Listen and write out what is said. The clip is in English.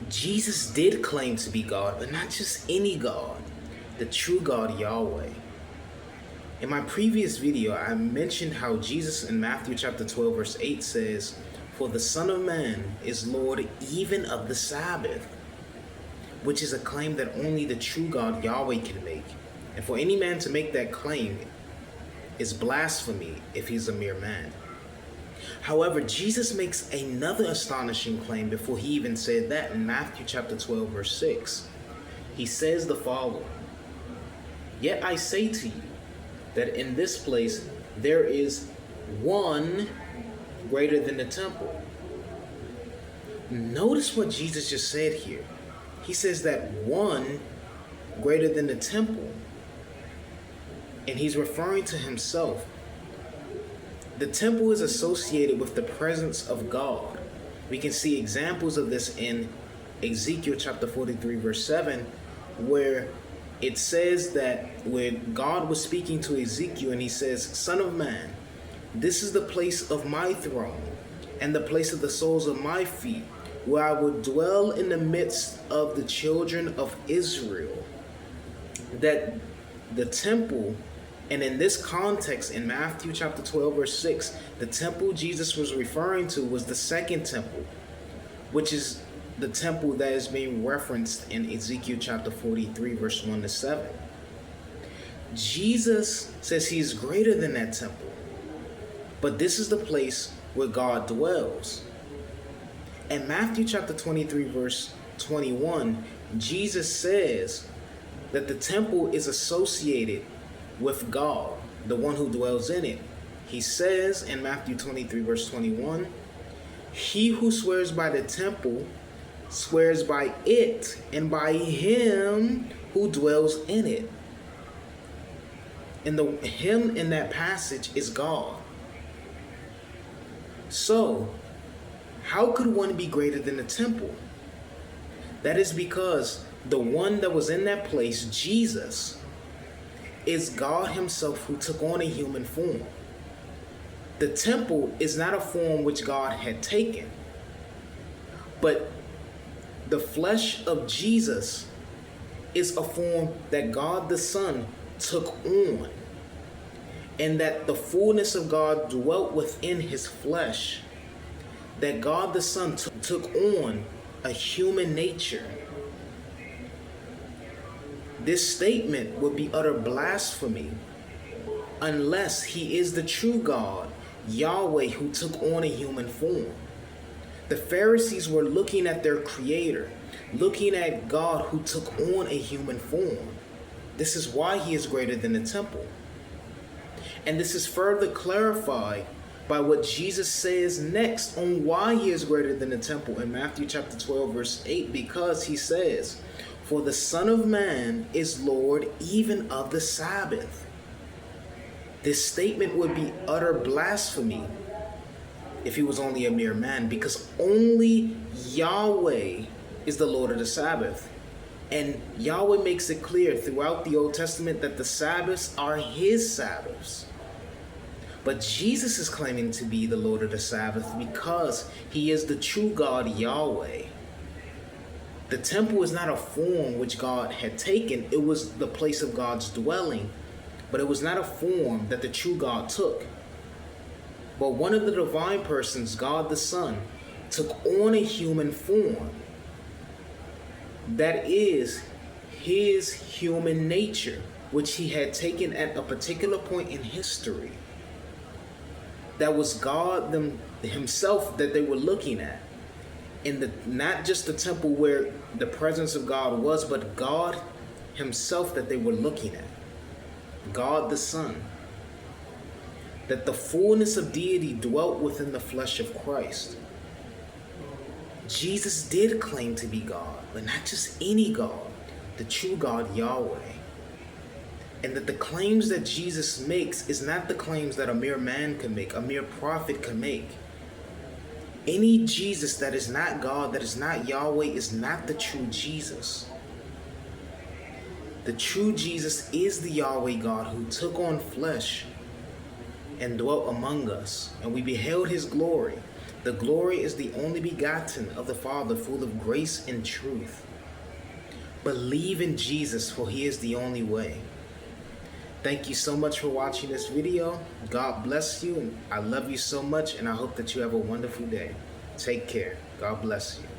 Jesus did claim to be God, but not just any God, the true God Yahweh. In my previous video, I mentioned how Jesus in Matthew chapter 12 verse 8 says, "For the Son of Man is Lord even of the Sabbath," which is a claim that only the true God Yahweh can make. And for any man to make that claim is blasphemy if he's a mere man. However, Jesus makes another astonishing claim before he even said that in Matthew chapter 12 verse 6. He says the following, "Yet I say to you that in this place there is one greater than the temple." Notice what Jesus just said here. He says that one greater than the temple. And he's referring to himself. The temple is associated with the presence of God. We can see examples of this in Ezekiel chapter 43 verse 7, where it says that when God was speaking to Ezekiel and he says, "Son of man, this is the place of my throne and the place of the soles of my feet, where I will dwell in the midst of the children of Israel." That the temple, and in this context, in Matthew chapter 12, verse 6, the temple Jesus was referring to was the second temple, which is the temple that is being referenced in Ezekiel chapter 43, verse 1 to 7. Jesus says he is greater than that temple, but this is the place where God dwells. In Matthew chapter 23, verse 21, Jesus says that the temple is associated with God, the one who dwells in it. He says in Matthew 23 verse 21, "He who swears by the temple swears by it and by him who dwells in it." And the him in that passage is God. So, how could one be greater than the temple? That is because the one that was in that place, Jesus, is God himself who took on a human form. The temple is not a form which God had taken, but the flesh of Jesus is a form that God the Son took on, and that the fullness of God dwelt within his flesh, that God the Son took on a human nature. This statement would be utter blasphemy unless he is the true God, Yahweh, who took on a human form. The Pharisees were looking at their Creator, looking at God who took on a human form. This is why he is greater than the temple. And this is further clarified by what Jesus says next on why he is greater than the temple in Matthew chapter 12 verse 8, because he says, "For the Son of Man is Lord even of the Sabbath." This statement would be utter blasphemy if he was only a mere man, because only Yahweh is the Lord of the Sabbath. And Yahweh makes it clear throughout the Old Testament that the Sabbaths are his Sabbaths. But Jesus is claiming to be the Lord of the Sabbath because he is the true God, Yahweh. The temple is not a form which God had taken. It was the place of God's dwelling, but it was not a form that the true God took. But one of the divine persons, God the Son, took on a human form. That is his human nature, which he had taken at a particular point in history. That was God himself that they were looking at. In not just the temple where the presence of God was, but God himself that they were looking at. God the Son. That the fullness of deity dwelt within the flesh of Christ. Jesus did claim to be God, but not just any God, the true God Yahweh. And that the claims that Jesus makes is not the claims that a mere man can make, a mere prophet can make. Any Jesus that is not God, that is not Yahweh, is not the true Jesus. The true Jesus is the Yahweh God who took on flesh and dwelt among us, and we beheld his glory. The glory is the only begotten of the Father, full of grace and truth. Believe in Jesus, for he is the only way. Thank you so much for watching this video. God bless you, and I love you so much, and I hope that you have a wonderful day. Take care. God bless you.